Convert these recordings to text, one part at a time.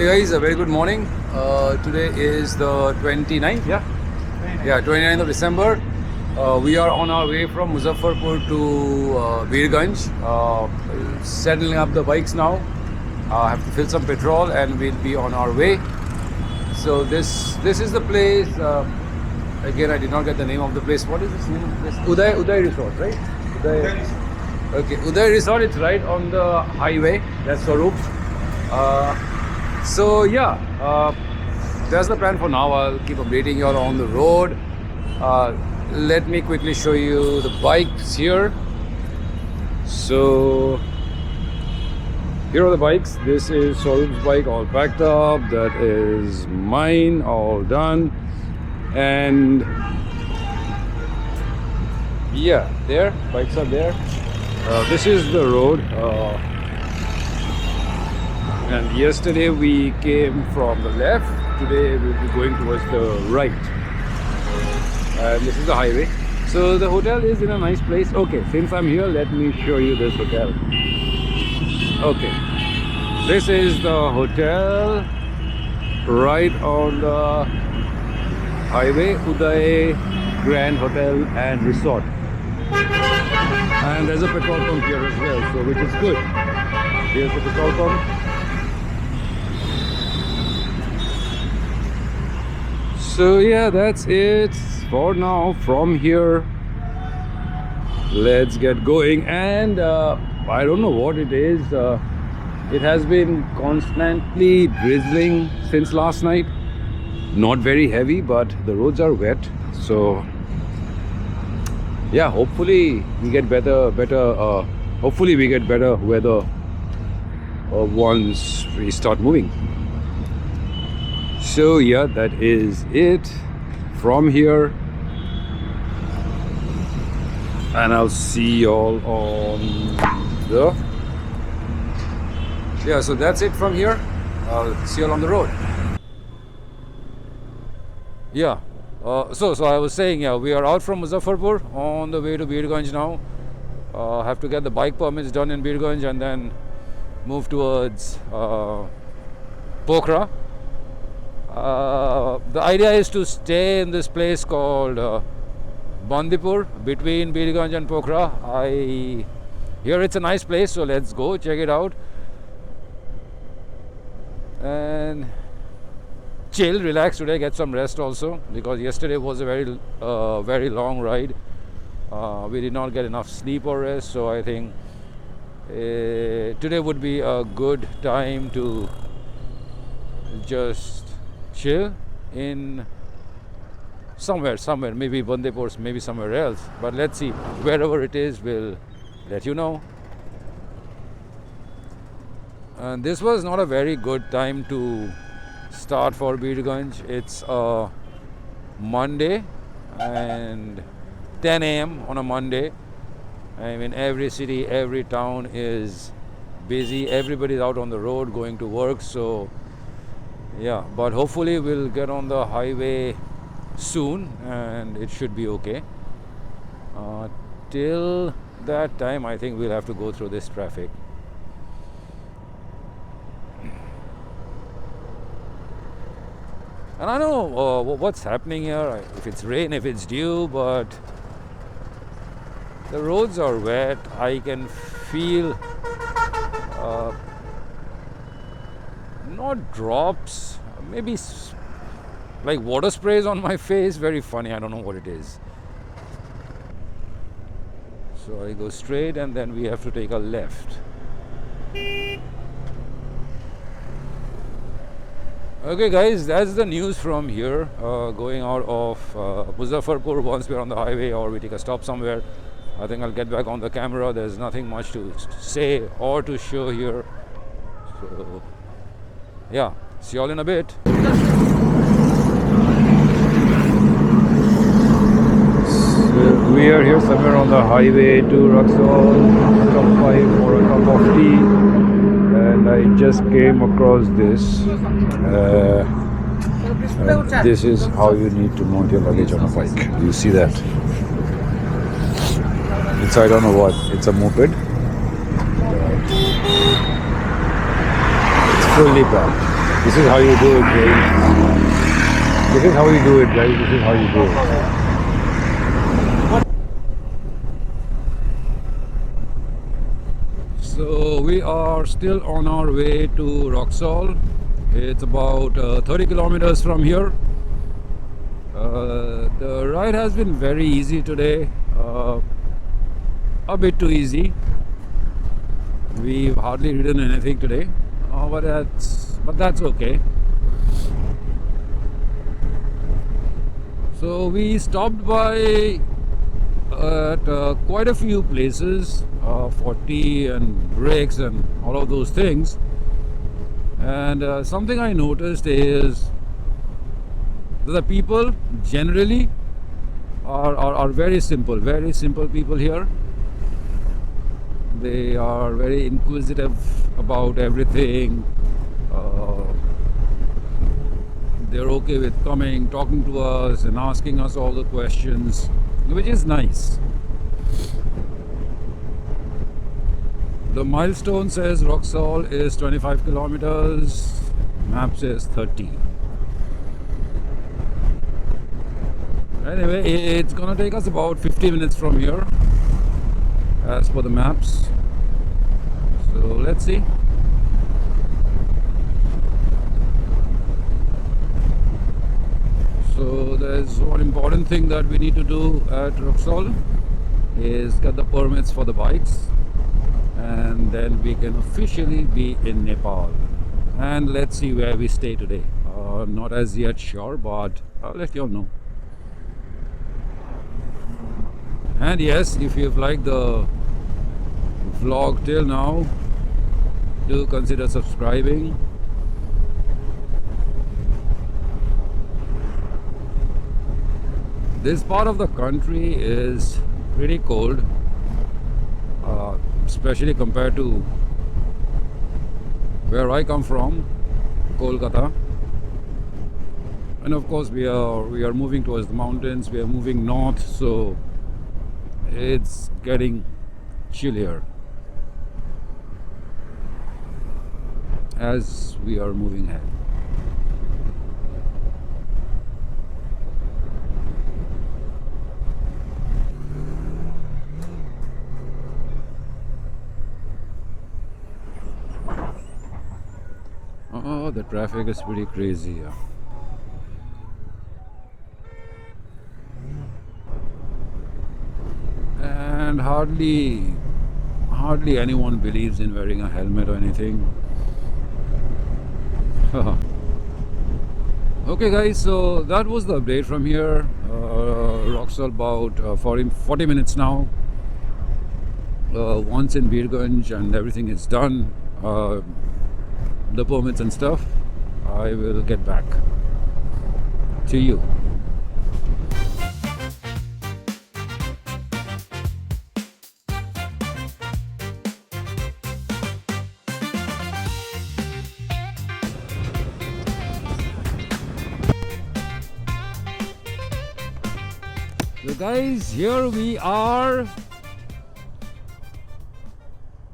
Hey guys, a very good morning. Today is the 29th, yeah? Yeah, 29th of December. We are on our way from Muzaffarpur to Birgunj. Settling up the bikes now. Have to fill some petrol and we'll be on our way. So this is the place. Again, I did not get the name of the place. What is this name of the place? Uday Resort, right? Uday. Okay, Uday Resort. It's right on the highway. That's Swaroop. So yeah, that's the plan for now. I'll keep updating you all on the road. Let me quickly show you the bikes here. So here are the bikes. This is Swaroop's bike, all packed up. That is mine, all done. And yeah, there, bikes are there. This is the road. And yesterday we came from the left. Today we'll be going towards the right. And this is the highway. So the hotel is in a nice place. Okay, since I'm here, let me show you this hotel. Okay, this is the hotel right on the highway, Uday Grand Hotel and Resort. And there's a petrol pump here as well, so which is good. Here's the petrol pump. So yeah, that's it for now. From here, let's get going. And I don't know what it is. It has been constantly drizzling since last night. Not very heavy, but the roads are wet. So yeah, hopefully we get better hopefully we get better weather once we start moving. So yeah, that is it from here, and I'll see y'all on the so that's it from here. I'll see y'all on the road. Yeah, so I was saying, yeah, we are out from Muzaffarpur on the way to Birgunj now. Have to get the bike permits done in Birgunj and then move towards Pokhara. The idea is to stay in this place called Bandipur between Birgunj and Pokhara. I hear it's a nice place, so let's go check it out and chill, relax today, get some rest also, because yesterday was a very long ride. We did not get enough sleep or rest, so I think today would be a good time to just chill in somewhere, maybe Bandipur, maybe somewhere else, but let's see. Wherever it is, we'll let you know. And this was not a very good time to start for Birgunj. It's a Monday and 10 a.m. on a Monday. I mean, every city, every town is busy. Everybody's out on the road going to work. So yeah, but hopefully we'll get on the highway soon and it should be okay. Till that time, I think we'll have to go through this traffic. And I don't know what's happening here, if it's rain, if it's dew, but the roads are wet. I can feel not drops, maybe like water sprays on my face. Very funny, I don't know what it is. So I go straight and then we have to take a left. Okay guys, that's the news from here. Going out of Muzaffarpur once we're on the highway or we take a stop somewhere. I think I'll get back on the camera. There's nothing much to say or to show here. So yeah, see y'all in a bit. So we are here somewhere on the highway to Raxol, top 5 for a cup of tea. And I just came across this. This is how you need to mount your luggage on a bike. Do you see that? It's, I don't know what. It's a moped. It's fully packed. This is how you do it, guys. This is how you do it, guys. This is how you do it. So we are still on our way to Roxol. It's about 30 kilometers from here. The ride has been very easy today, a bit too easy. We've hardly ridden anything today, but that's okay. So we stopped by at quite a few places for tea and breaks and all of those things. And something I noticed is that the people generally are very simple people here. They are very inquisitive about everything. They're okay with coming, talking to us and asking us all the questions, which is nice. The milestone says Roxol is 25 kilometers, map says 30. Anyway, it's gonna take us about 50 minutes from here as per the maps. So let's see. So there's one important thing that we need to do at Roxol is get the permits for the bikes, and then we can officially be in Nepal. And let's see where we stay today. Not as yet sure, but I'll let you all know. And yes, if you've liked the vlog till now, do consider subscribing. This part of the country is pretty cold, especially compared to where I come from, Kolkata. And of course we are moving towards the mountains, we are moving north, so it's getting chillier as we are moving ahead. Oh, the traffic is pretty crazy here. And hardly anyone believes in wearing a helmet or anything. Okay guys, so that was the update from here. Roxol about 40 minutes now. Once in Birgunj and everything is done, the permits and stuff, I will get back to you. So guys, here we are.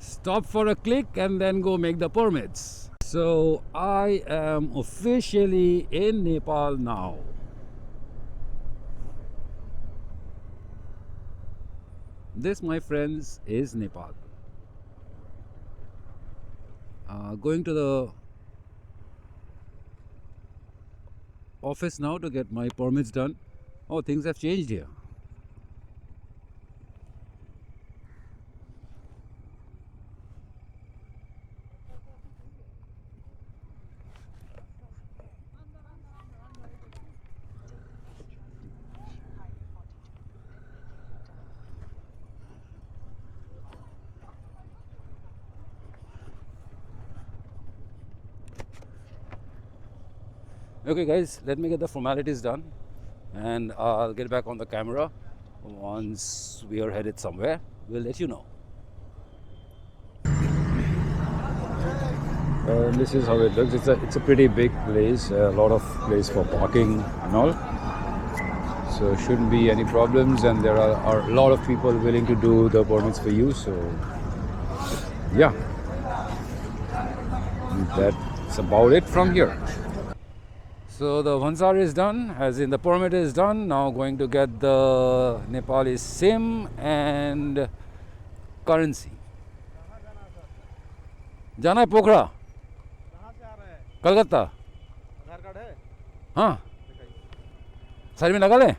Stop for a click and then go make the permits. So I am officially in Nepal now. This, my friends, is Nepal. Going to the office now to get my permits done. Oh, things have changed here. Okay guys, let me get the formalities done and I'll get back on the camera once we are headed somewhere. We'll let you know. This is how it looks. It's a pretty big place, a lot of place for parking and all. So shouldn't be any problems, and there are a lot of people willing to do the permits for you. So yeah, that's that's about it from here. So the Bhansar is done, as in the permit is done. Now going to get the Nepali SIM and currency. जाना है पोखरा? कलकत्ता? आधार card है? हाँ, side में लगा लें?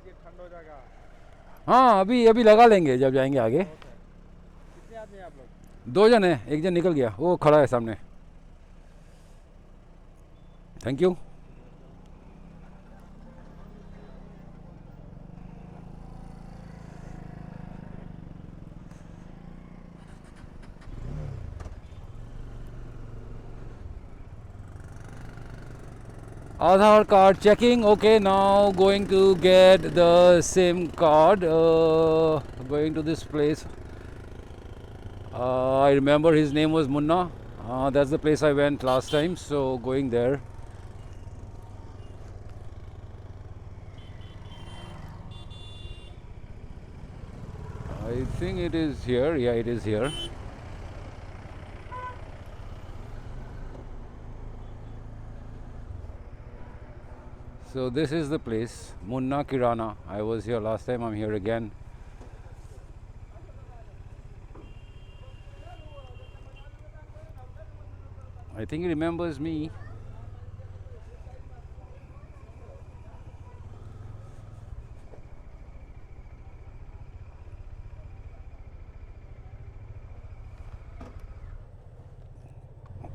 ठंड हो जाएगा। हाँ, अभी लगा लेंगे जब जाएंगे आगे। कितने आदमी आप लोग? 2 जन है, एक जन निकल गया, वो खड़ा है सामने। Thank you. Aadhaar card checking. Okay, now going to get the SIM card. Going to this place. I remember his name was Munna. That's the place I went last time. So going there. I think it is here. Yeah, it is here. So this is the place, Munna Kirana. I was here last time, I'm here again. I think he remembers me.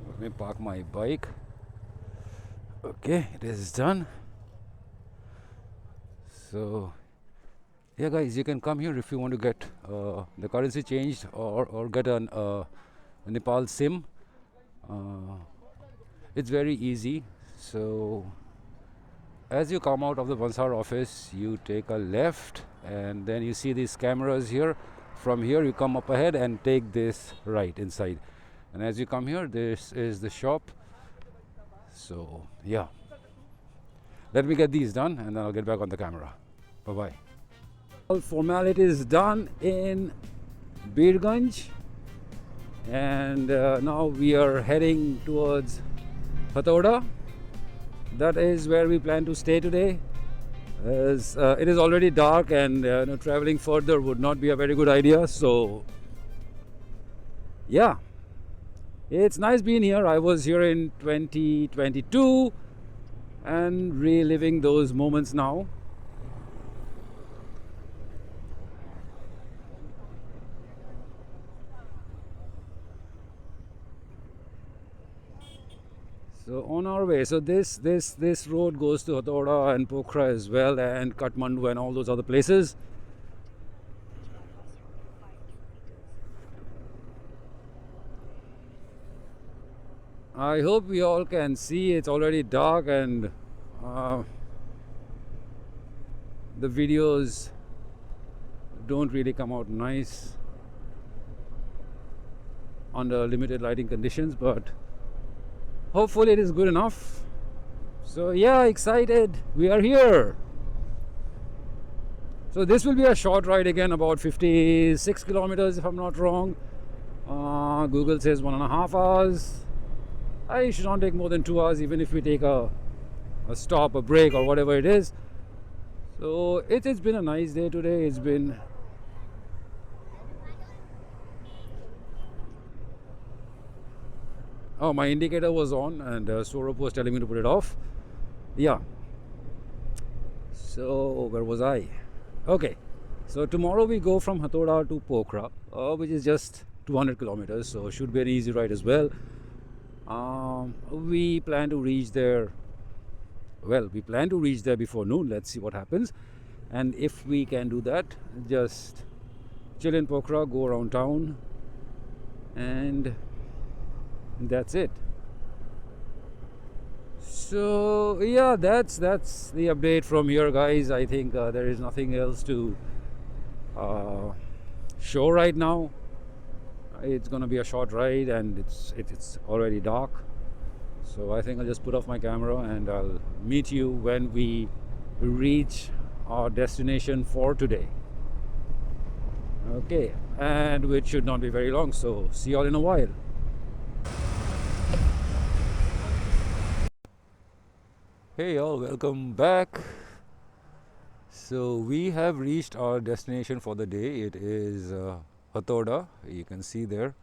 Let me park my bike. Okay, it is done. So yeah guys, you can come here if you want to get the currency changed or get a Nepal SIM. It's very easy. So as you come out of the Bhansar office, you take a left and then you see these cameras here. From here you come up ahead and take this right inside, and as you come here, this is the shop. So yeah, let me get these done and then I'll get back on the camera. Bye bye. All formalities done in Birgunj, and now we are heading towards Hetauda. That is where we plan to stay today, as it is already dark and traveling further would not be a very good idea. So yeah, it's nice being here. I was here in 2022 and reliving those moments now. So on our way, so this road goes to Hetauda and Pokhara as well, and Kathmandu and all those other places. I hope we all can see. It's already dark and the videos don't really come out nice under limited lighting conditions, but hopefully it is good enough. So yeah, excited. We are here. So this will be a short ride again, about 56 kilometers if I'm not wrong. Google says 1.5 hours. I should not take more than 2 hours, even if we take a stop, a break, or whatever it is. So it's been a nice day today. It's been oh, my indicator was on and Saurabh was telling me to put it off. Yeah. So where was I? Okay. So tomorrow we go from Hetauda to Pokhara, which is just 200 kilometers. So should be an easy ride as well. We plan to reach there. Well, we plan to reach there before noon. Let's see what happens. And if we can do that, just chill in Pokhara, go around town, and that's it. So yeah, that's the update from here, guys. I think there is nothing else to show right now. it's gonna be a short ride, and it's already dark. So I think I'll just put off my camera and I'll meet you when we reach our destination for today. Okay, and which should not be very long, so see you all in a while. Hey y'all, welcome back. So we have reached our destination for the day. It is Hetauda, you can see there.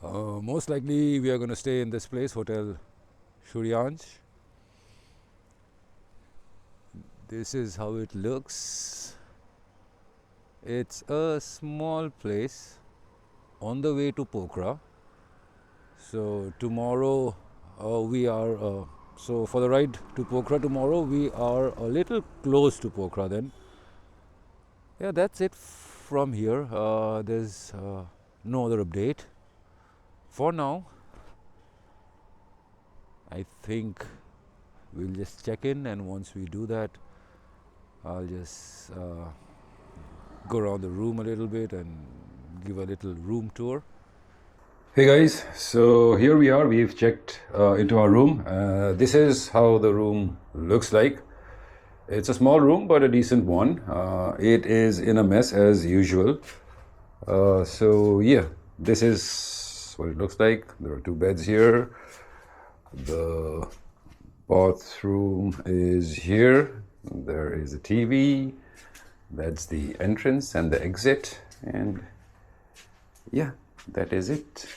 Most likely we are going to stay in this place, Hotel Shrirampuri. This is how it looks. It's a small place on the way to Pokhara. So tomorrow we are so for the ride to Pokhara tomorrow, we are a little close to Pokhara then. Yeah, that's it from here. There's no other update for now. I think we'll just check in, and once we do that, I'll just go around the room a little bit and give a little room tour. Hey guys, so here we are. We've checked into our room. This is how the room looks like. It's a small room, but a decent one. It is in a mess as usual. So yeah, this is what it looks like. There are 2 beds here. The bathroom is here. There is a TV. That's the entrance and the exit. And yeah, that is it.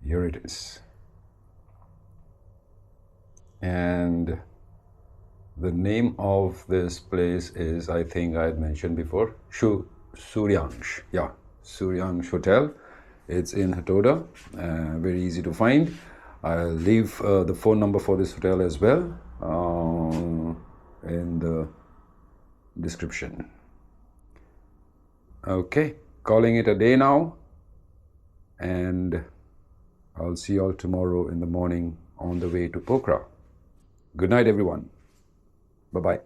Here it is. And the name of this place is, I think I had mentioned before, Shrirampuri. Yeah, Shrirampuri Hotel. It's in Hetauda, very easy to find. I'll leave the phone number for this hotel as well in the description. Okay, calling it a day now, and I'll see you all tomorrow in the morning on the way to Pokhara. Good night, everyone. Bye-bye.